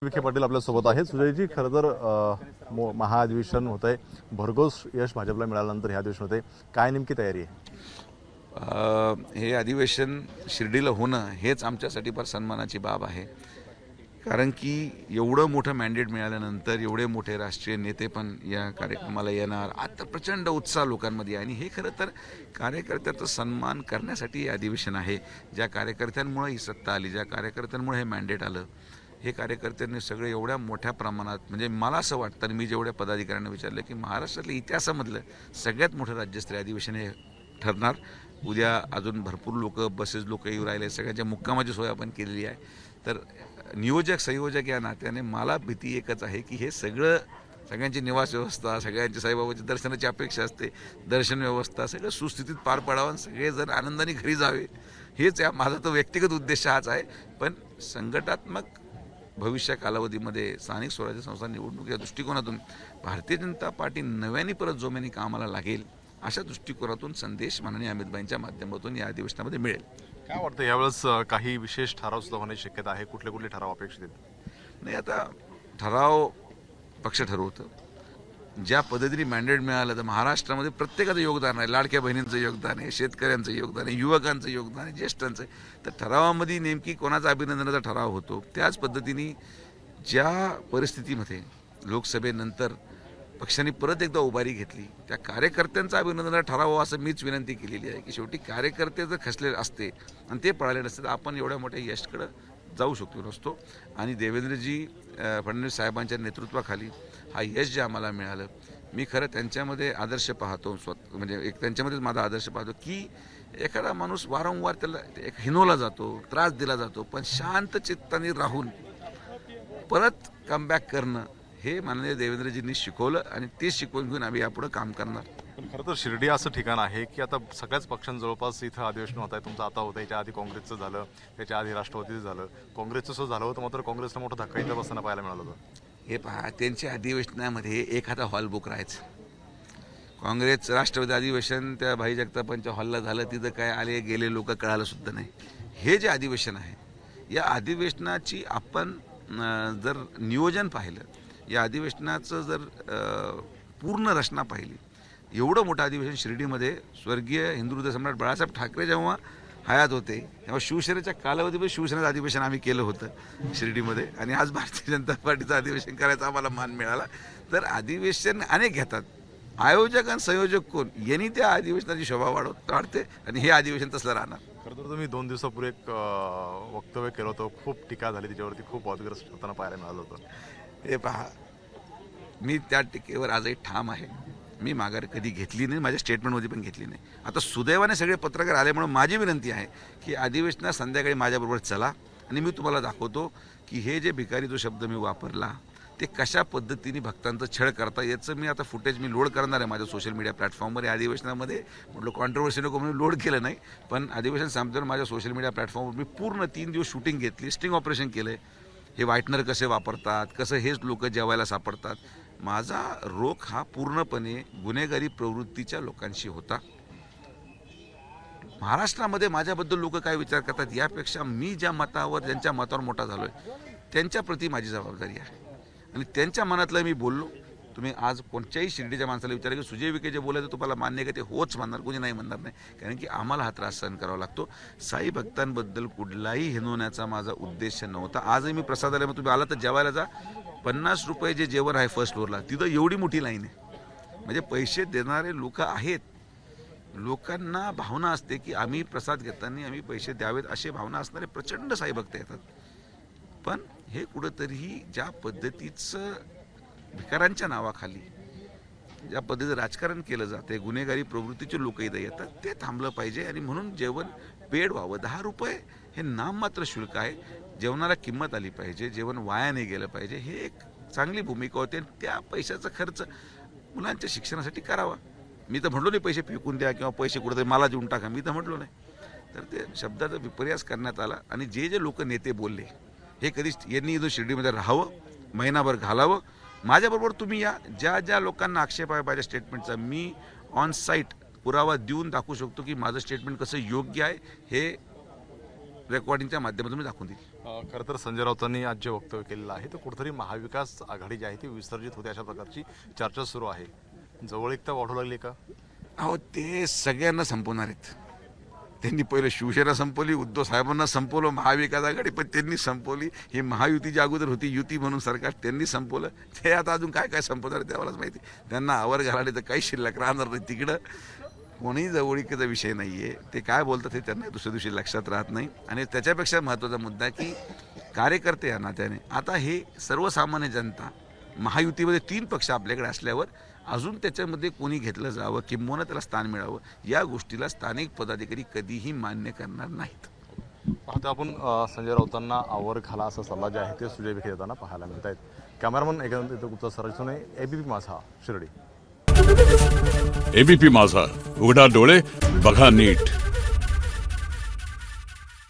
विखे पाटील आपल्यासोबत आहेत. सुजयजी, खरं तर महाअधिवेशन होत आहे, भरघोस यश भाजपला मिळाल्यानंतर हे अधिवेशन होते, काय नेमकी तयारी आहे? हे अधिवेशन शिर्डीला होणं हेच आमच्यासाठी फार सन्मानाची बाब आहे. कारण की एवढं मोठं मॅन्डेट मिळाल्यानंतर एवढे मोठे राष्ट्रीय नेते पण या कार्यक्रमाला येणार, आता प्रचंड उत्साह लोकांमध्ये आहे. आणि हे खरं तर कार्यकर्त्याचा सन्मान करण्यासाठी हे अधिवेशन आहे. ज्या कार्यकर्त्यांमुळे ही सत्ता आली, ज्या कार्यकर्त्यांमुळे हे मॅन्डेट आलं, हे कार्यकर्त्यांनी सगळे एवढ्या मोठ्या प्रमाणात, म्हणजे मला असं वाटतं आणि मी जेवढ्या पदाधिकाऱ्यांना विचारलं की महाराष्ट्रातल्या इतिहासामधलं सगळ्यात मोठं राज्यस्तरीय अधिवेशन हे ठरणार. उद्या अजून भरपूर लोक, बसेस लोक येऊ राहिले, सगळ्यांच्या मुक्कामाची सोय आपण केलेली आहे. तर नियोजक संयोजक या नात्याने मला भीती एकच आहे की हे सगळ्यांची निवास व्यवस्था, सगळ्यांची साईबाबाची दर्शनाची अपेक्षा असते, दर्शन व्यवस्था सगळं सुस्थितीत पार पडावं, सगळेजण आनंदाने घरी जावे, हेच माझा तो व्यक्तिगत उद्देश हाच आहे. पण संघटनात्मक भविष्य कालावधीमध्ये स्थानिक स्वराज्य संस्था निवडणुकीच्या दृष्टिकोनातून भारतीय जनता पार्टी नव्याने परत जोम्याने कामाला लागेल, अशा दृष्टिकोनातून संदेश माननीय अमितभाईंच्या माध्यमातून या अधिवेशनामध्ये मिळेल. काय वाटतं यावेळेस काही विशेष ठराव सुद्धा होण्याची शक्यता आहे? कुठले कुठले ठराव अपेक्षित आहेत? नाही, आता ठराव पक्ष ठरवतं. ज्या पद्धतीने मॅन्डेट मिळालं तर महाराष्ट्रामध्ये प्रत्येकाचं योगदान आहे. लाडक्या बहिणींचं योगदान आहे, शेतकऱ्यांचं योगदान आहे, युवकांचं योगदान आहे, ज्येष्ठांचं आहे. तर ठरावामध्ये नेमकी कोणाचा अभिनंदनाचा ठराव होतो, त्याच पद्धतीने ज्या परिस्थितीमध्ये लोकसभेनंतर पक्षाने परत एकदा उभारी घेतली, त्या कार्यकर्त्यांचा अभिनंदनाचा ठराव असं मीच विनंती केलेली आहे की शेवटी कार्यकर्ते जर खचले असते आणि ते पळाले नसते तर आपण एवढ्या मोठ्या यशाकडे जाऊ शकतो नसतो. आणि देवेंद्रजी फडणवीस साहेबांच्या नेतृत्वाखाली हा यश जे आम्हाला मिळालं, मी खरं त्यांच्यामध्ये आदर्श पाहतो. म्हणजे एक त्यांच्यामध्येच माझा आदर्श पाहतो की एखादा माणूस वारंवार त्याला एक हिनवला जातो, त्रास दिला जातो, पण शांत चित्ताने राहून परत कमबॅक करणं हे माननीय देवेंद्रजींनी शिकवलं आणि ते शिकवून घेऊन आम्ही यापुढे काम करणार. पण खरं तर शिर्डी असं ठिकाण आहे की आता सगळ्याच पक्षांजवळपास इथं अधिवेशन होत आहे. तुमचं आता होतं, याच्या आधी काँग्रेसचं झालं, त्याच्या आधी राष्ट्रवादीचं झालं, काँग्रेसचं सुद्धा झालं होतं, मात्र काँग्रेसला मोठा धक्का इथं बसताना पाहायला मिळालं होतं. हे पहा, त्यांच्या अधिवेशनामध्ये एखादा हॉल बुक राहायचं. काँग्रेस राष्ट्रवादी अधिवेशन त्या भाई जगतापांच्या हॉलला झालं, तिथं काय आले गेले लोक कळालं सुद्धा नाही. हे जे अधिवेशन आहे, या अधिवेशनाची आपण जर नियोजन पाहिलं, या अधिवेशनाचं जर पूर्ण रचना पाहिली, एवढं मोठं अधिवेशन शिर्डीमध्ये स्वर्गीय हिंदू हृदय सम्राट बाळासाहेब ठाकरे जेव्हा हयात होते तेव्हा शिवसेनेच्या कालावधीमध्ये शिवसेनेचं अधिवेशन आम्ही केलं होतं शिर्डीमध्ये. आणि आज भारतीय जनता पार्टीचं अधिवेशन करायचा आम्हाला मान मिळाला. तर अधिवेशन अनेक घेतात, आयोजक आणि संयोजक कोण यांनी त्या अधिवेशनाची शोभा वाढते आणि हे अधिवेशन तसलं राहणार. खरं तर तुम्ही 2 दिवसापूर्वी एक वक्तव्य केलं होतं, खूप टीका झाली त्याच्यावरती, खूप वादग्रस्त होताना पाहायला मिळालं होतं. हे पहा, मी त्या टीकेवर आजही ठाम आहे. मी माघार कधी घेतली नाही, माझ्या स्टेटमेंटमध्ये पण घेतली नाही. आता सुदैवाने सगळे पत्रकार आल्यामुळे माझी विनंती आहे की अधिवेशनात संध्याकाळी माझ्याबरोबर चला आणि मी तुम्हाला दाखवतो की हे जे भिकारी जो शब्द मी वापरला ते कशा पद्धतीने भक्तांचं छळ करता, याचं मी आता फुटेज मी लोड करणार आहे माझ्या सोशल मीडिया प्लॅटफॉर्मवर. या अधिवेशनामध्ये म्हटलं कॉन्ट्रोवर्सी नको म्हणून लोड केलं नाही, पण अधिवेशन संपल्यावर माझ्या सोशल मीडिया प्लॅटफॉर्मवर मी पूर्ण 3 दिवस शूटिंग घेतली, स्टिंग ऑपरेशन केलं आहे. हे व्हाईटनर कसे वापरतात, कसं हेच लोक जेवायला सापडतात. माझा रोख हा पूर्णपणे गुन्हेगारी प्रवृत्तीच्या लोकांशी होता. महाराष्ट्रामध्ये माझ्याबद्दल लोक काय विचार करतात यापेक्षा मी ज्या मतावर, ज्यांच्या मतावर मोठा झालो आहे त्यांच्याप्रती माझी जबाबदारी आहे आणि त्यांच्या मनातलं मी बोललो. तुम्ही आज कोणत्याही शिर्डीच्या माणसाला विचारा की सुजय विखे जे बोलायचं तुम्हाला मान्य आहे का, ते होच म्हणणार, कोणी नाही म्हणणार नाही. कारण की आम्हाला हा त्रास सहन करावा लागतो. साई भक्तांबद्दल कुठलाही हिनवण्याचा माझा उद्देश नव्हता. आजही मी प्रसादालयामध्ये, तुम्ही आला तर जेवायला जा, 50 रुपये जे जेवण आहे फर्स्ट फ्लोअरला, तिथं एवढी मोठी लाईन आहे. म्हणजे पैसे देणारे लोक आहेत, लोकांना भावना असते की आम्ही प्रसाद घेताना आम्ही पैसे द्यावेत, अशी भावना असणारे प्रचंड साई भक्त येतात. पण हे कुठंतरी ज्या पद्धतीचं भिकारांच्या नावाखाली ज्या पद्धतीचं राजकारण केलं जाते, गुन्हेगारी प्रवृत्तीचे लोक इथं येतात, ते थांबलं पाहिजे. आणि म्हणून जेवण पेड व्हावं. 10 रुपये हे नाममात्र शुल्क आहे, जेवणाला किंमत आली पाहिजे, जेवण वाया नाही गेलं पाहिजे, हे एक चांगली भूमिका होते. त्या पैशाचा खर्च मुलांच्या शिक्षणासाठी करावा. मी तर म्हटलो नाही पैसे फेकून द्या किंवा पैसे कुठेतरी मला देऊन टाका, मी तर म्हटलो नाही. तर ते शब्दाचा विपर्यास करण्यात आला. आणि जे जे लोक नेते बोलले, हे कधीच यांनी इथं शिर्डीमध्ये राहावं, महिनाभर घालावं. माझ्याबरोबर तुम्ही या, ज्या ज्या लोकांना आक्षेप आहे माझ्या स्टेटमेंटचा, मी ऑन साईट पुरावा देऊन दाखवू शकतो की माझं स्टेटमेंट कसं योग्य आहे, हे रेकॉर्डिंगच्या माध्यमातून मी दाखवून देईल. खरं तर संजय राऊतांनी आज जे वक्तव्य केलेलं आहे तर कुठेतरी महाविकास आघाडी जी आहे ती विसर्जित होते अशा प्रकारची चर्चा सुरू आहे. जवळीकता वाढू लागली का? अहो ते सगळ्यांना संपवणार आहेत. त्यांनी पहिलं शिवसेना संपवली, उद्धव साहेबांना संपवलं, महाविकास आघाडी पण त्यांनी संपवली, ही महायुती जी अगोदर होती युती म्हणून सरकार त्यांनी संपवलं. ते आता अजून काय काय संपवणार त्यालाच माहिती. त्यांना आवर घालाले तर काही शिल्लक राहणार नाही. तिकडं कोणीही जवळीकीचा विषय नाही आहे. ते काय बोलतात हे त्यांना दुसऱ्या दिवशी लक्षात राहत नाही. आणि त्याच्यापेक्षा महत्त्वाचा मुद्दा की कार्यकर्ते या नात्याने आता हे सर्वसामान्य जनता महायुतीमध्ये 3 पक्ष आपल्याकडे असल्यावर अजून त्याच्यामध्ये कोणी घेतलं जावं किंबहुना त्याला स्थान मिळावं या गोष्टीला स्थानिक पदाधिकारी कधीही मान्य करणार नाहीत. आता आपण संजय राऊतांना आवर घाला असा सल्ला जे आहे ते सुजय विखे देताना पाहायला मिळत आहेत. कॅमेरामन एकंदर गुप्ता सराजसोने एबीपी माझा शिर्डी. एबीपी माझा, उघडा डोळे बघा नीट.